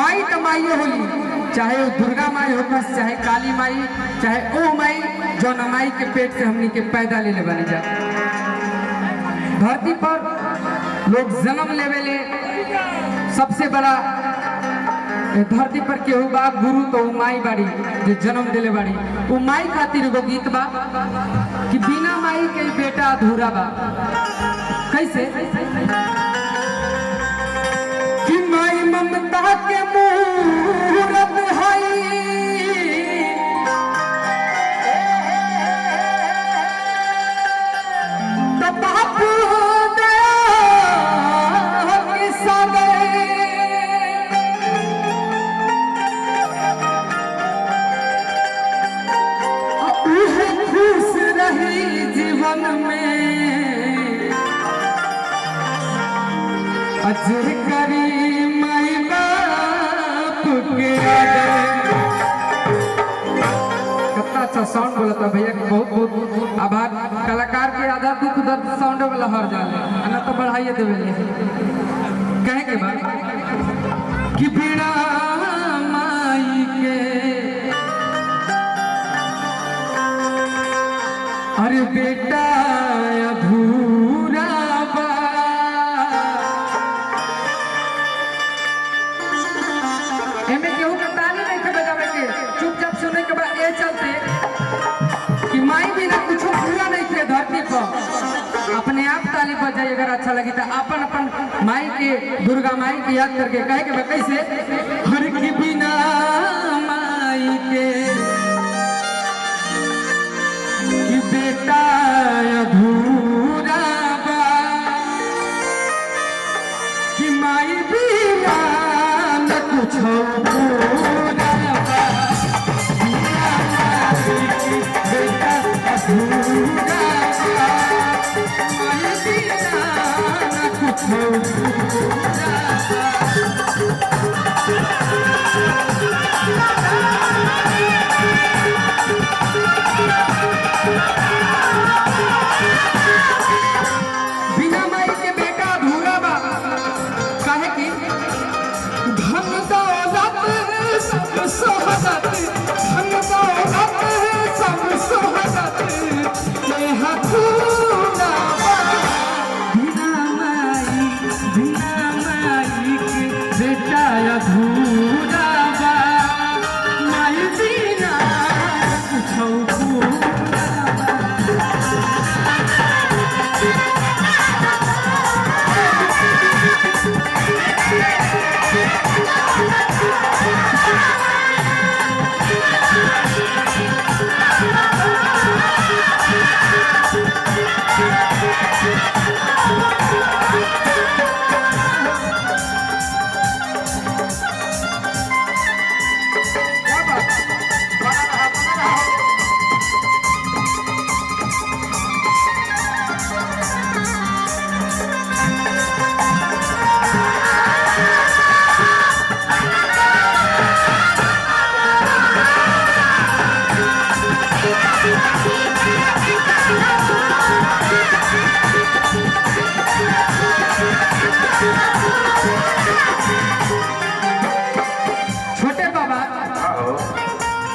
माई तो माई होली, चाहे वो दुर्गा माई हो, चाहे काली माई, चाहे ओ माई जो न माई के पेट से हमनी के पैदा ले बने जा। धरती पर लोग जन्म लेवे ले, सबसे बड़ा धरती पर केहू बा गुरु तो माई बाड़ी जो जन्म दिले बाड़ी। वो माई खातिर एगो गीत बा कि बिना माई के बेटा अधूरा बा। कैसे कि माई ममता के मूरत है, तो बाप दे सगे खुश रही जीवन में, अजर करी माई बाप के कितना अच्छा साउंड बोला था भैया, बहुत बहुत आभार। कलाकार के आधा दुख दर्द साउंड वाला हर जाले ना तो बढ़ाइए देवे कहे के बाद कि बिना माई के अरे बेटा अधूरा बा। एमे केहू के ताली नहीं खे बजावे के, चुपचाप सुने के बाद ये चलते कि माई बिना कुछ पूरा नहीं थे धरती पर। अपने आप ताली बजाई अगर अच्छा लगी तो अपन अपन माई के, दुर्गा माई की याद करके कहे के बाद कैसे हर की बिना माई के कि बेटा अधूरा बा, कि माई बिना न कुछ पूरा बा। बेटा अधूरा बा, माई बिना न कुछ पूरा बिना माई के बेटा अधूरा बा। काहे कि धन दौलत सब सोहरत, धन दौलत सब सोहरत यह अधूरा बा। बिना माई के बेटा अधूरा बा, माई बिना कुछ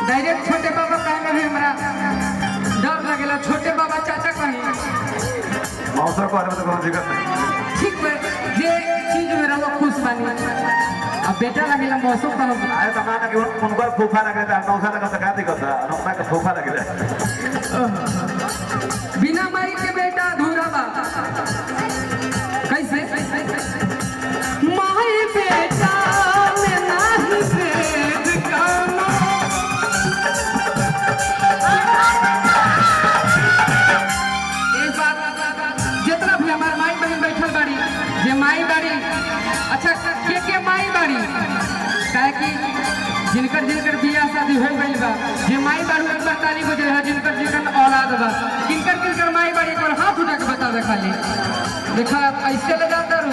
डायरेक्ट छोटे बाबा कहने में हमरा डर लगेला। छोटे बाबा चाचा कहीं मौसम को आने में तो दिक्कत नहीं, ठीक है ये चीज में रहो खुश बानी। अब बेटा लगेला मौसम का आए तो माना कि उनको फूफा लगे था, मौसा लगा तो क्या दिक्कत है, उनका का फूफा लगे। बिना माई के बेटा अधूरा बा। कैसे माई बेटा में नाही भेद काना, एक बात जितना भी हमार माई बहन बैठल बाड़ी, जे माई बाड़ी अच्छा के माई बाड़ी, काहे कि जिनकर जिनकर बियाह शादी हो गई बा, जे माई बाड़ी एक बार ताली बजे है, जिनकर जिनकर औलाद बा, किनकर किनकर माई बाड़ी एक बार हाथ उठा के बता दे खाली। देखा ऐसे ले जाता रू,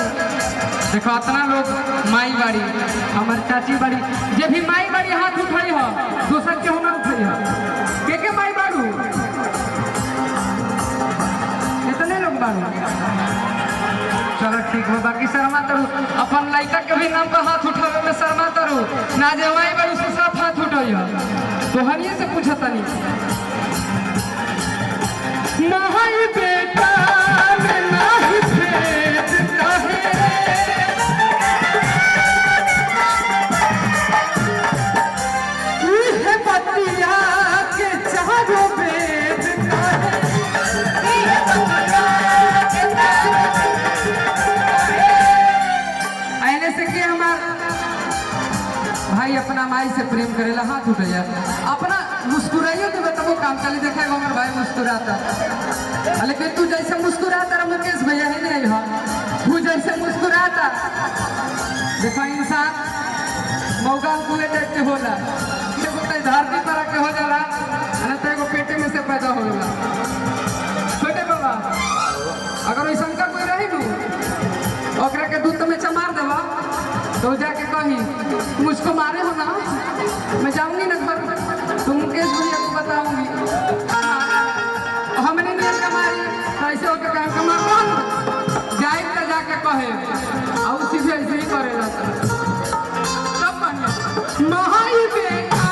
देखो इतना लोग माई बाड़ी, हमार चाची बाड़ी, जे भी माई बाड़ी हाथ उठाई हो, दोसर के होना उठाई हो, के माई बाड़ू इतने लोग बाड़ू। चलो ठीक है, बाकी शर्मा तरू अपन लड़का के भी नाम पर हाथ उठावे में शर्मा तरू ना जवाई बड़ी से सब हाथ उठाइयो तो हनिए से पूछा तनी नहीं बेटा में नहीं भेद काहे इहे बतिया के चारों वेद काहे आईने से कि हमार भाई अपना माई से प्रेम करेला हाथ उठैया अपना मुस्कुराइयो तो बताओ काम चली देखेगा हमार भाई मुस्कुराता लेकिन तू जैसे मुस्कुराता रहा मुकेश भैया ही नहीं हो तू जैसे मुस्कुराता देखो इंसान मौका पूरे टाइप के होला एगो तो धरती पर के हो जाला ना तो एगो पेटे में से पैदा होला छोटे बाबा अगर वैसा का कोई रही नू ओकरा के दूध में चमार देवा तो जाके कही मुझको मारे हो ना मैं जाऊंगी ना घर तो मुकेश भैया को बताऊंगी हमने नहीं कमारी ऐसे होकर कहीं कमा कौन जाए तो जाके कहे और उसी भी ऐसे ही करेगा सब बढ़िया महाई बेटा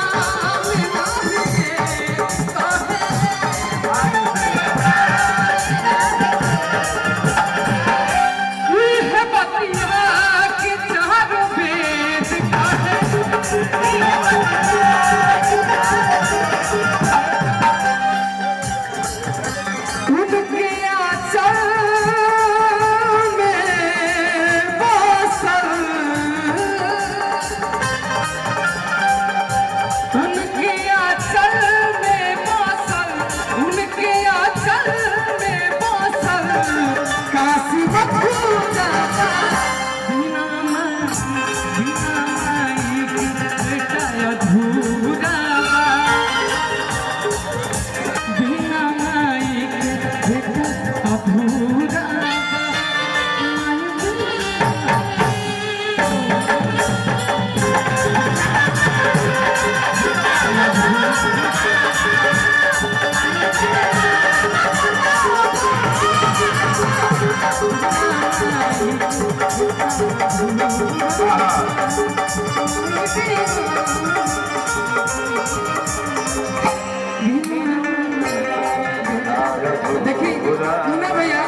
देखी मुन्ना भैया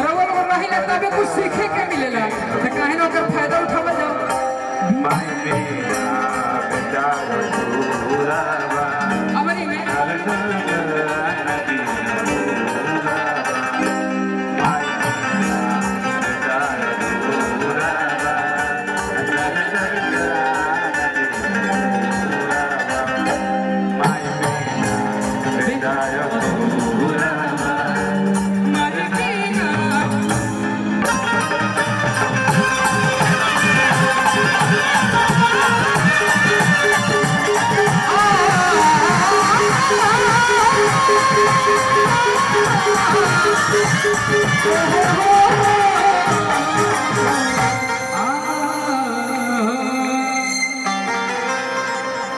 रवल और रही ना तबे कुछ सीखे के मिलेला तो काहे ना ओकर फायदा उठावा जाओ अबरी में Oh,